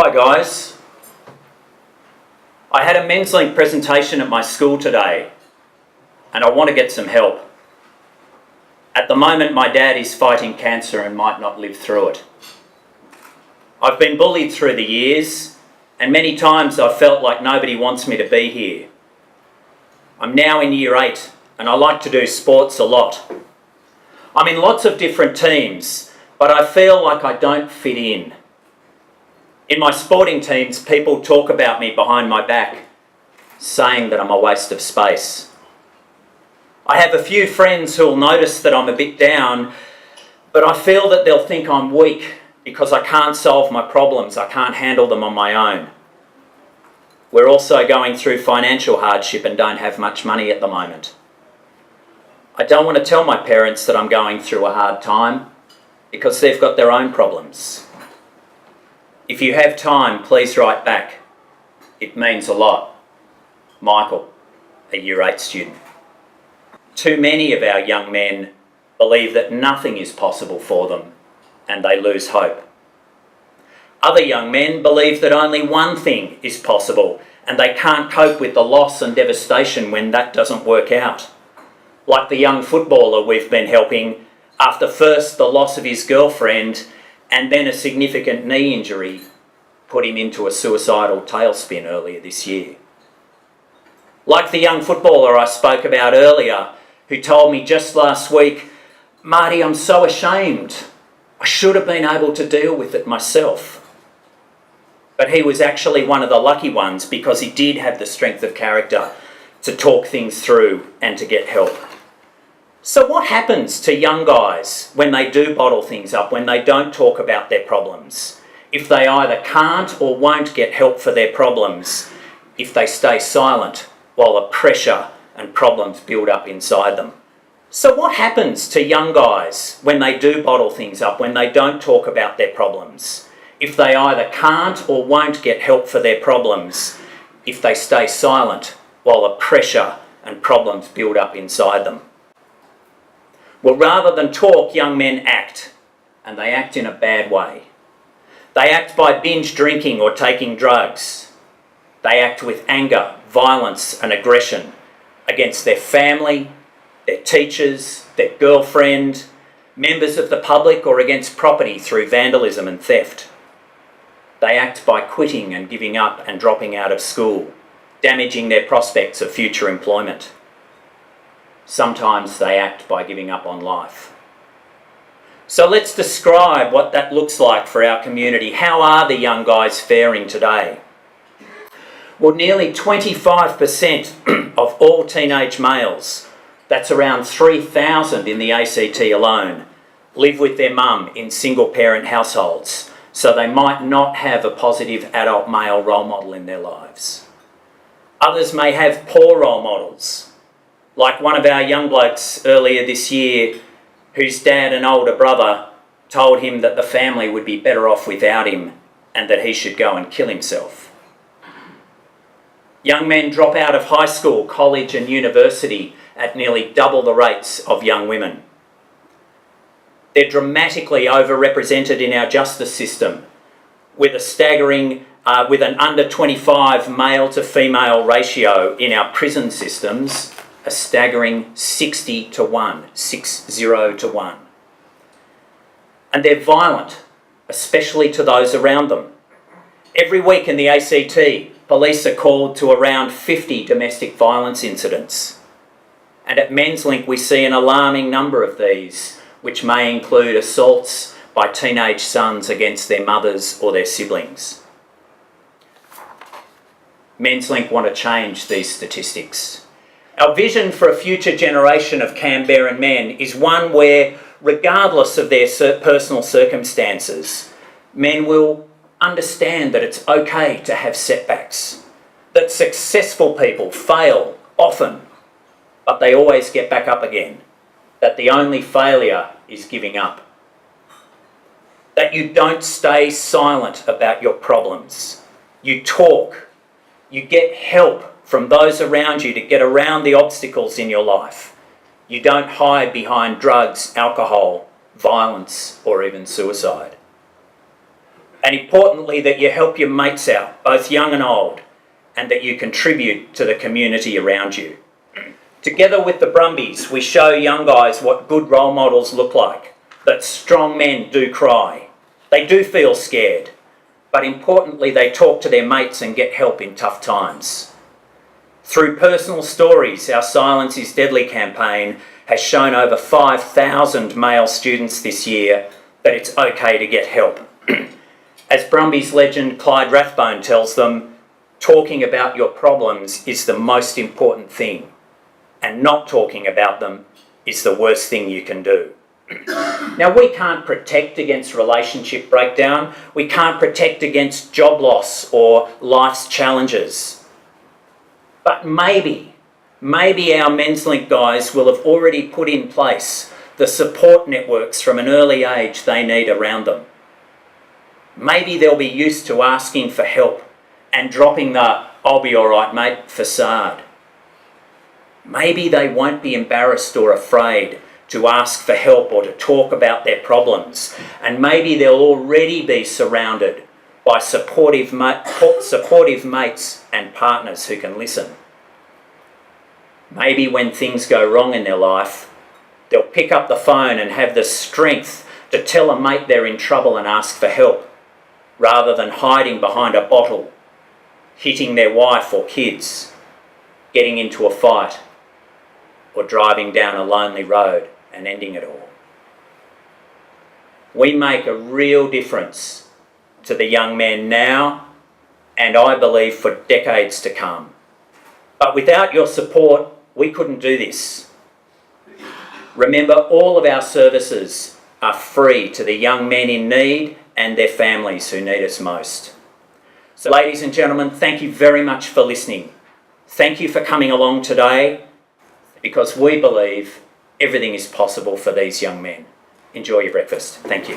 Hi guys. I had a Menslink presentation at my school today and I want to get some help. At the moment my dad is fighting cancer and might not live through it. I've been bullied through the years and many times I've felt like nobody wants me to be here. I'm now in year 8 and I like to do sports a lot. I'm in lots of different teams, but I feel like I don't fit in. In my sporting teams, people talk about me behind my back, saying that I'm a waste of space. I have a few friends who'll notice that I'm a bit down, but I feel that they'll think I'm weak because I can't solve my problems, I can't handle them on my own. We're also going through financial hardship and don't have much money at the moment. I don't want to tell my parents that I'm going through a hard time because they've got their own problems. If you have time, please write back. It means a lot. Michael, a Year 8 student. Too many of our young men believe that nothing is possible for them and they lose hope. Other young men believe that only one thing is possible and they can't cope with the loss and devastation when that doesn't work out. Like the young footballer we've been helping after first the loss of his girlfriend and then a significant knee injury put him into a suicidal tailspin earlier this year. Like the young footballer I spoke about earlier, who told me just last week, "Marty, I'm so ashamed. I should have been able to deal with it myself." But he was actually one of the lucky ones because he did have the strength of character to talk things through and to get help. So what happens to young guys when they do bottle things up, when they don't talk about their problems? If they either can't or won't get help for their problems, if they stay silent while the pressure and problems build up inside them. So what happens to young guys when they do bottle things up, when they don't talk about their problems? If they either can't or won't get help for their problems, if they stay silent while the pressure and problems build up inside them. Well, rather than talk, young men act, and they act in a bad way. They act by binge drinking or taking drugs. They act with anger, violence and aggression against their family, their teachers, their girlfriend, members of the public, or against property through vandalism and theft. They act by quitting and giving up and dropping out of school, damaging their prospects of future employment. Sometimes they act by giving up on life. So let's describe what that looks like for our community. How are the young guys faring today? Well, nearly 25% of all teenage males, that's around 3,000 in the ACT alone, live with their mum in single-parent households, so they might not have a positive adult male role model in their lives. Others may have poor role models, like one of our young blokes earlier this year whose dad and older brother told him that the family would be better off without him and that he should go and kill himself. Young men drop out of high school, college and university at nearly double the rates of young women. They're dramatically overrepresented in our justice system with a staggering, with an under 25 male to female ratio in our prison systems, a staggering 60 to 1, 60 to 1. And they're violent, especially to those around them. Every week in the ACT, police are called to around 50 domestic violence incidents. And at Menslink we see an alarming number of these, which may include assaults by teenage sons against their mothers or their siblings. Menslink want to change these statistics. Our vision for a future generation of Canberran men is one where, regardless of their personal circumstances, men will understand that it's okay to have setbacks, that successful people fail often, but they always get back up again, that the only failure is giving up, that you don't stay silent about your problems, you talk, you get help from those around you to get around the obstacles in your life. You don't hide behind drugs, alcohol, violence, or even suicide. And importantly, that you help your mates out, both young and old, and that you contribute to the community around you. Together with the Brumbies, we show young guys what good role models look like, that strong men do cry. They do feel scared, but importantly, they talk to their mates and get help in tough times. Through personal stories, our Silence is Deadly campaign has shown over 5,000 male students this year that it's okay to get help. As Brumbies legend Clyde Rathbone tells them, talking about your problems is the most important thing, and not talking about them is the worst thing you can do. Now, we can't protect against relationship breakdown. We can't protect against job loss or life's challenges. But maybe our Menslink guys will have already put in place the support networks from an early age they need around them. Maybe they'll be used to asking for help and dropping the "I'll be all right, mate" facade. Maybe they won't be embarrassed or afraid to ask for help or to talk about their problems. And maybe they'll already be surrounded by supportive mates and partners who can listen. Maybe when things go wrong in their life, they'll pick up the phone and have the strength to tell a mate they're in trouble and ask for help, rather than hiding behind a bottle, hitting their wife or kids, getting into a fight, or driving down a lonely road and ending it all. We make a real difference to the young men now, and I believe for decades to come. But without your support, we couldn't do this. Remember, all of our services are free to the young men in need and their families who need us most. So, ladies and gentlemen, thank you very much for listening. Thank you for coming along today, because we believe everything is possible for these young men. Enjoy your breakfast. Thank you.